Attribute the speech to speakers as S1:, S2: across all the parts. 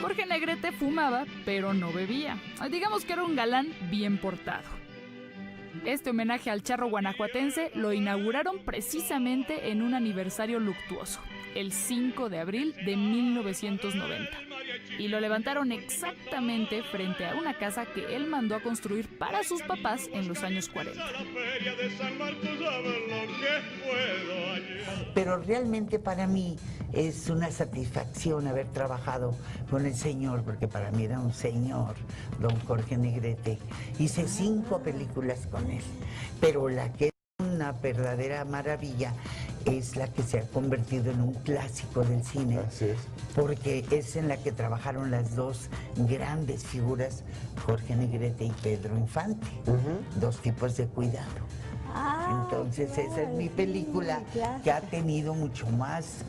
S1: Jorge Negrete fumaba, pero no bebía. Digamos que era un galán bien portado. Este homenaje al charro guanajuatense lo inauguraron precisamente en un aniversario luctuoso, el 5 de abril de 1990. Y lo levantaron exactamente frente a una casa que él mandó a construir para sus papás en los años 40.
S2: Pero realmente para mí es una satisfacción haber trabajado con el señor, porque para mí era un señor, don Jorge Negrete. Hice 5 películas con él, pero la que es una verdadera maravilla es la que se ha convertido en un clásico del cine, porque es en la que trabajaron las dos grandes figuras, Jorge Negrete y Pedro Infante, dos tipos de cuidado. Entonces esa es mi película que ha tenido mucho más...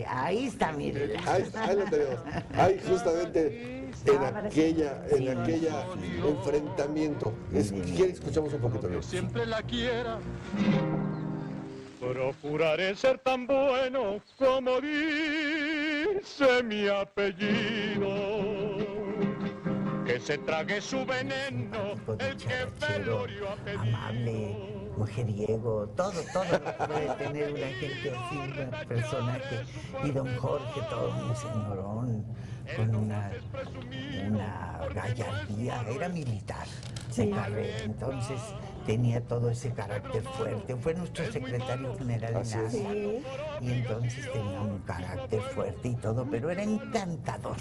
S2: ahí está, mire.
S3: Ahí lo tenemos. Ahí justamente en aquella enfrentamiento. ¿Quién escuchamos un poquito bien?
S4: Siempre la quiera. Procuraré ser tan bueno como dice mi apellido. Que se trague su veneno, el que velorio ha pedido.
S2: Amable, mujeriego, todo lo que puede tener una gente así, un personaje. Y don Jorge, todo un señorón, con una gallardía, era militar de carrera, entonces tenía todo ese carácter fuerte. Fue nuestro secretario general en NASA, y entonces tenía un carácter fuerte y todo, pero era encantador.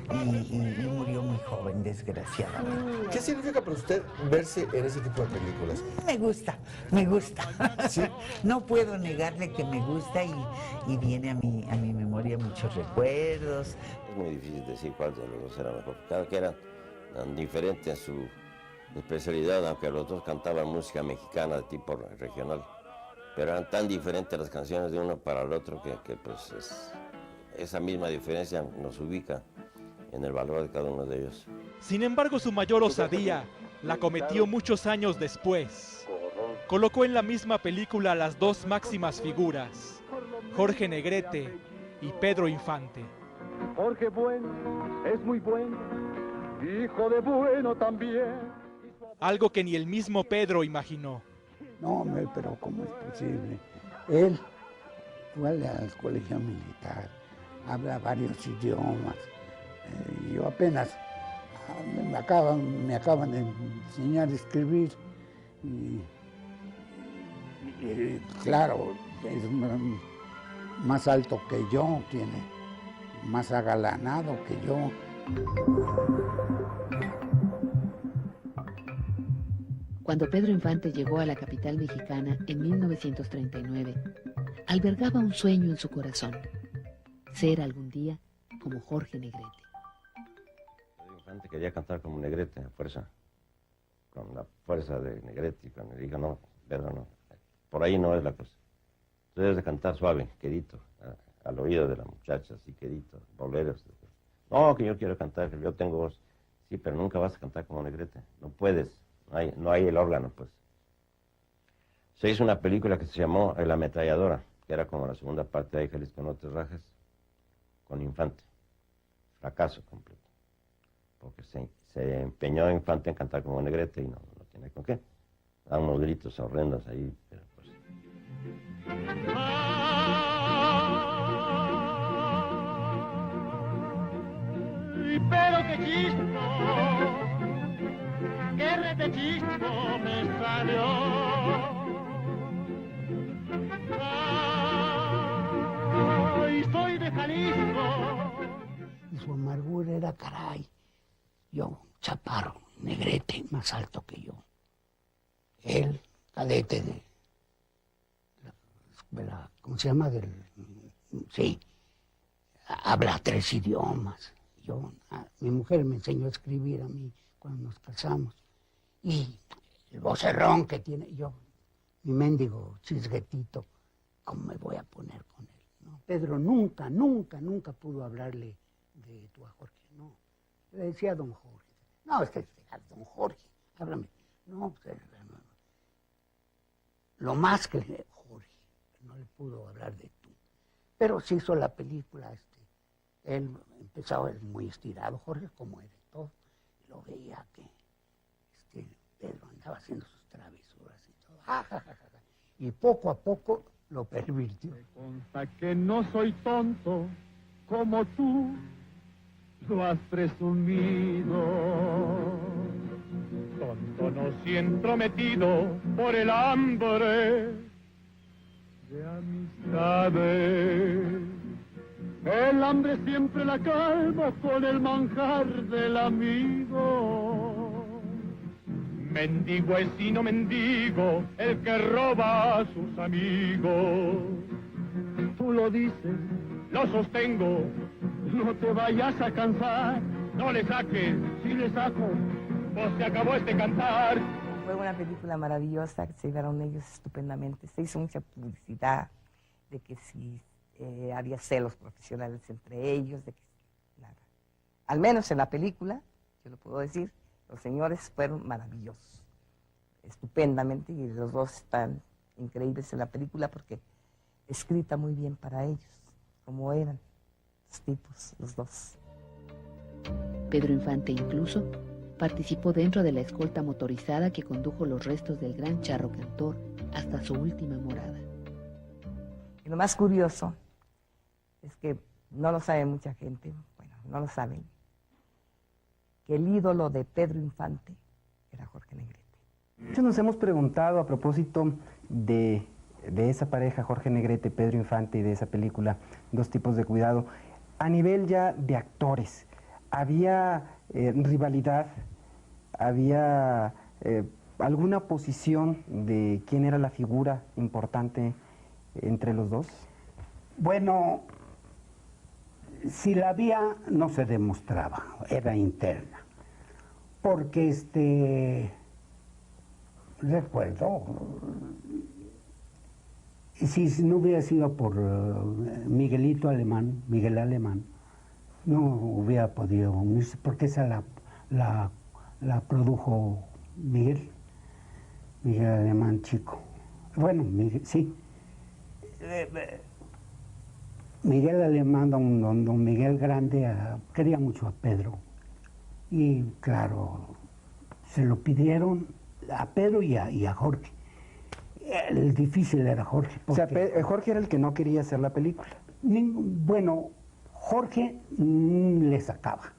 S2: Y murió muy joven, desgraciadamente.
S3: ¿Qué significa para usted verse en ese tipo de películas?
S2: Me gusta. ¿Sí? No puedo negarle que me gusta y viene a mi memoria muchos recuerdos.
S5: Es muy difícil decir cuál de los dos era mejor. Cada que eran diferentes en su especialidad, aunque los dos cantaban música mexicana de tipo regional. Pero eran tan diferentes las canciones de uno para el otro que pues esa misma diferencia nos ubica en el valor de cada uno de ellos.
S6: Sin embargo, su mayor osadía la cometió muchos años después. Colocó en la misma película a las dos máximas figuras, Jorge Negrete y Pedro Infante.
S4: Jorge bueno, es muy bueno, hijo de bueno también.
S6: Algo que ni el mismo Pedro imaginó.
S7: No, hombre, pero ¿cómo es posible? Él fue al colegio militar, habla varios idiomas. Yo apenas me acaban de enseñar a escribir. Y claro, es más alto que yo, tiene más agalanado que yo.
S8: Cuando Pedro Infante llegó a la capital mexicana en 1939, albergaba un sueño en su corazón: ser algún día como Jorge Negrete.
S5: Pedro Infante quería cantar como Negrete, a fuerza, con la fuerza de Negrete, y cuando le dijo, no, Pedro, no, por ahí no es la cosa. Tú debes de cantar suave, quedito, al oído de la muchacha, así quedito, boleros. No, que yo quiero cantar, que yo tengo voz. Sí, pero nunca vas a cantar como Negrete, no puedes. No hay el órgano, pues. Se hizo una película que se llamó La Ametralladora, que era como la segunda parte de Ángeles con otros rajes, con Infante. Fracaso completo. Porque se empeñó Infante en cantar como Negrete y no tiene con qué. Da unos gritos horrendos ahí, pero pues...
S4: Pero qué chismo, qué retechismo me salió. Ay, soy de Jalisco.
S7: Y su amargura era, caray, yo, chaparro, Negrete, más alto que yo. Él, cadete de la escuela, ¿cómo se llama? Sí, habla 3 idiomas. Mi mujer me enseñó a escribir a mí cuando nos casamos. Y el vocerrón que tiene mi mendigo chisguetito, ¿cómo me voy a poner con él? ¿No? Pedro nunca pudo hablarle de tú a Jorge, no. Le decía a don Jorge. No, es que don Jorge, háblame. No, lo más que Jorge, no le pudo hablar de tú. Pero se hizo la película, él empezaba muy estirado, Jorge, como era y todo. Y lo veía que Pedro andaba haciendo sus travesuras y todo. Y poco a poco lo pervirtió.
S4: Me consta que no soy tonto como tú lo has presumido. Tonto no si entrometido por el hambre de amistades. El hambre siempre la calma con el manjar del amigo. Mendigo es y no mendigo el que roba a sus amigos. Tú lo dices, lo sostengo, no te vayas a cansar, no le saques, si le saco, pues se acabó este cantar.
S9: Fue una película maravillosa, que se llevaron ellos estupendamente, se hizo mucha publicidad de que si había celos profesionales entre ellos, de que nada. Al menos en la película, yo lo puedo decir, los señores fueron maravillosos, estupendamente, y los dos están increíbles en la película porque escrita muy bien para ellos, como eran los tipos, los dos.
S8: Pedro Infante incluso participó dentro de la escolta motorizada que condujo los restos del gran charro cantor hasta su última morada.
S9: Y lo más curioso es que no lo sabe mucha gente, bueno, no lo saben, que el ídolo de Pedro Infante era Jorge Negrete.
S10: Muchos nos hemos preguntado a propósito de esa pareja, Jorge Negrete, Pedro Infante, y de esa película, Dos tipos de cuidado, a nivel ya de actores, ¿había rivalidad? ¿Había alguna posición de quién era la figura importante entre los dos?
S7: Bueno, si la había, no se demostraba, era interna. Porque recuerdo, si no hubiera sido por Miguel Alemán, no hubiera podido unirse, porque esa la produjo Miguel Alemán chico. Bueno, sí. Miguel Alemán, don Miguel Grande, quería mucho a Pedro. Y claro, se lo pidieron a Pedro y a Jorge. El difícil era Jorge.
S10: O sea, Jorge era el que no quería hacer la película.
S7: Bueno, Jorge le sacaba.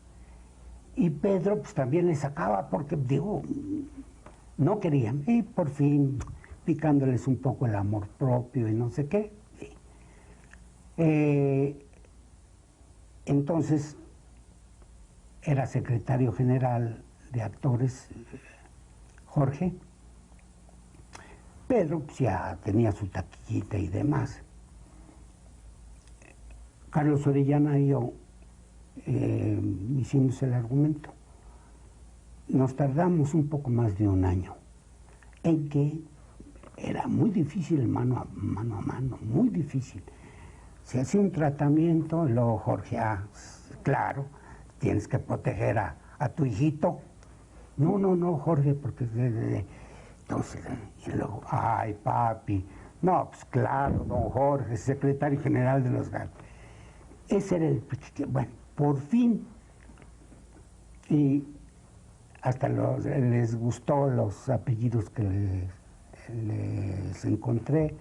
S7: Y Pedro pues también le sacaba porque, digo, no querían. Y por fin, picándoles un poco el amor propio y no sé qué. Entonces, era secretario general de actores Jorge. Pedro pues, ya tenía su taquillita y demás. Carlos Orellana y yo hicimos el argumento. Nos tardamos un poco más de un año, en que era muy difícil mano a mano, muy difícil. Se hacía un tratamiento, luego Jorge, claro, tienes que proteger a tu hijito. No, Jorge, porque... Entonces, y luego, ay, papi, no, pues claro, don Jorge, secretario general de los GAL. Ese era el... Bueno, por fin, y hasta les gustó los apellidos que les encontré,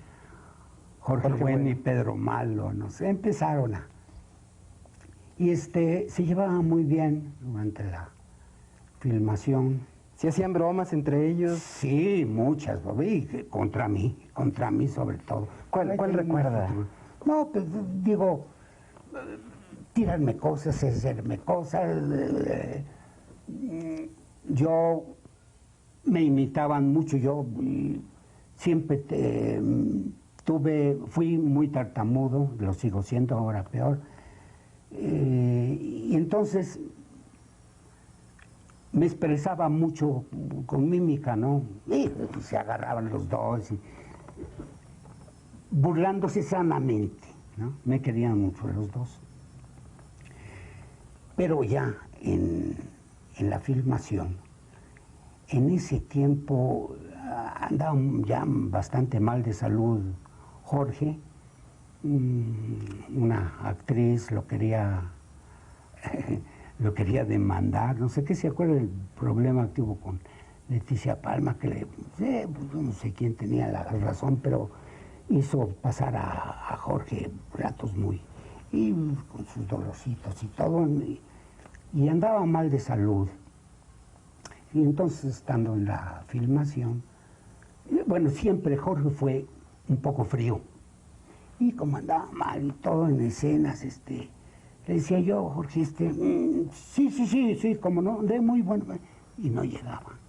S7: Jorge Bueno y Pedro Malo, no sé, empezaron a... Y se llevaban muy bien durante la filmación.
S10: ¿Se hacían bromas entre ellos?
S7: Sí, muchas, y contra mí sobre todo.
S10: ¿Cuál recuerda?
S7: No, pues digo, tirarme cosas, hacerme cosas. Yo me imitaban mucho, yo siempre fui muy tartamudo, lo sigo siendo, ahora peor. Y entonces me expresaba mucho con mímica, ¿no? Y se agarraban los dos, burlándose sanamente, ¿no? Me querían mucho los dos. Pero ya en la filmación, en ese tiempo andaba ya bastante mal de salud Jorge. Una actriz lo quería lo quería demandar, no sé qué se acuerda del problema que hubo con Leticia Palma, que pues yo no sé quién tenía la razón, pero hizo pasar a Jorge ratos y con sus dolorcitos y todo, y andaba mal de salud. Y entonces, estando en la filmación, bueno, siempre Jorge fue un poco frío. Y como andaba mal y todo en escenas, le decía yo, Jorge, sí, como no, de muy bueno, y no llegaba.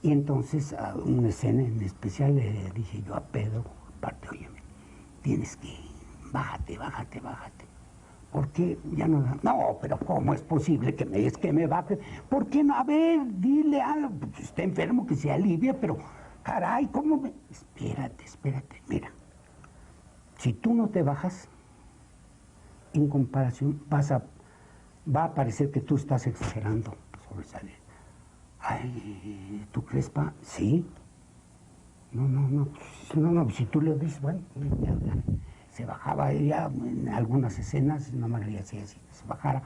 S7: Y entonces, a una escena en especial, le dije yo a Pedro, aparte, oye, tienes que, bájate. ¿Por qué ya no? No, pero ¿cómo es posible que me baje? ¿Por qué no? A ver, dile algo, pues, está enfermo, que se alivie, pero, caray, ¿cómo me...? Espérate, mira. Si tú no te bajas, en comparación, va a parecer que tú estás exagerando, sobresalir. Ay, ¿tú crees, pa? Sí. No, si tú le dices, bueno, ya, se bajaba ella en algunas escenas, no me le hacía así, que se bajara,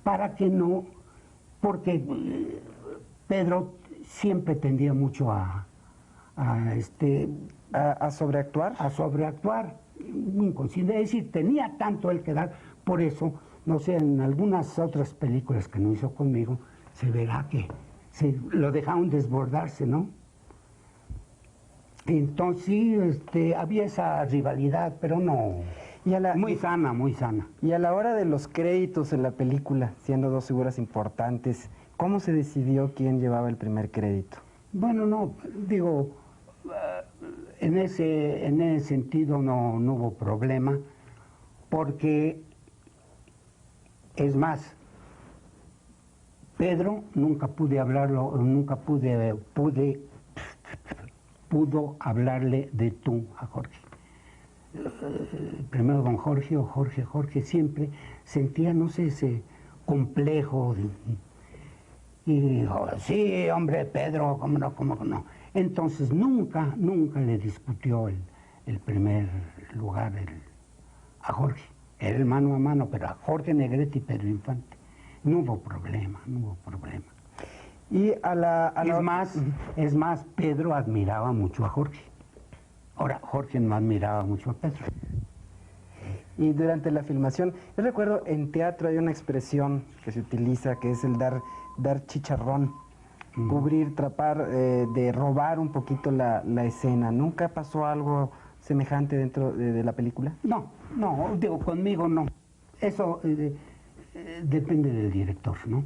S7: para que no, porque Pedro siempre tendía mucho a
S10: sobreactuar.
S7: A sobreactuar, inconsciente, es decir, tenía tanto él que dar, por eso, no sé, en algunas otras películas que no hizo conmigo, se verá que lo dejaron desbordarse, ¿no? Entonces sí, había esa rivalidad, pero no, muy sana.
S10: Y a la hora de los créditos en la película, siendo dos figuras importantes, ¿cómo se decidió quién llevaba el primer crédito?
S7: Bueno, no, digo, en ese sentido no hubo problema, porque, es más, Pedro nunca pudo hablarle de tú a Jorge. Primero don Jorge o Jorge siempre sentía, no sé, ese complejo. Y dijo, sí, hombre, Pedro, cómo no. Entonces nunca le discutió el primer lugar a Jorge. Era el mano a mano, pero a Jorge Negrete y Pedro Infante. No hubo problema.
S10: Y
S7: Es más, Pedro admiraba mucho a Jorge. Ahora, Jorge no admiraba mucho a Pedro.
S10: Y durante la filmación, yo recuerdo, en teatro hay una expresión que se utiliza, que es el dar chicharrón, cubrir, trapar, de robar un poquito la escena. ¿Nunca pasó algo semejante dentro de la película?
S7: No, digo, conmigo no. Eso depende del director, ¿no?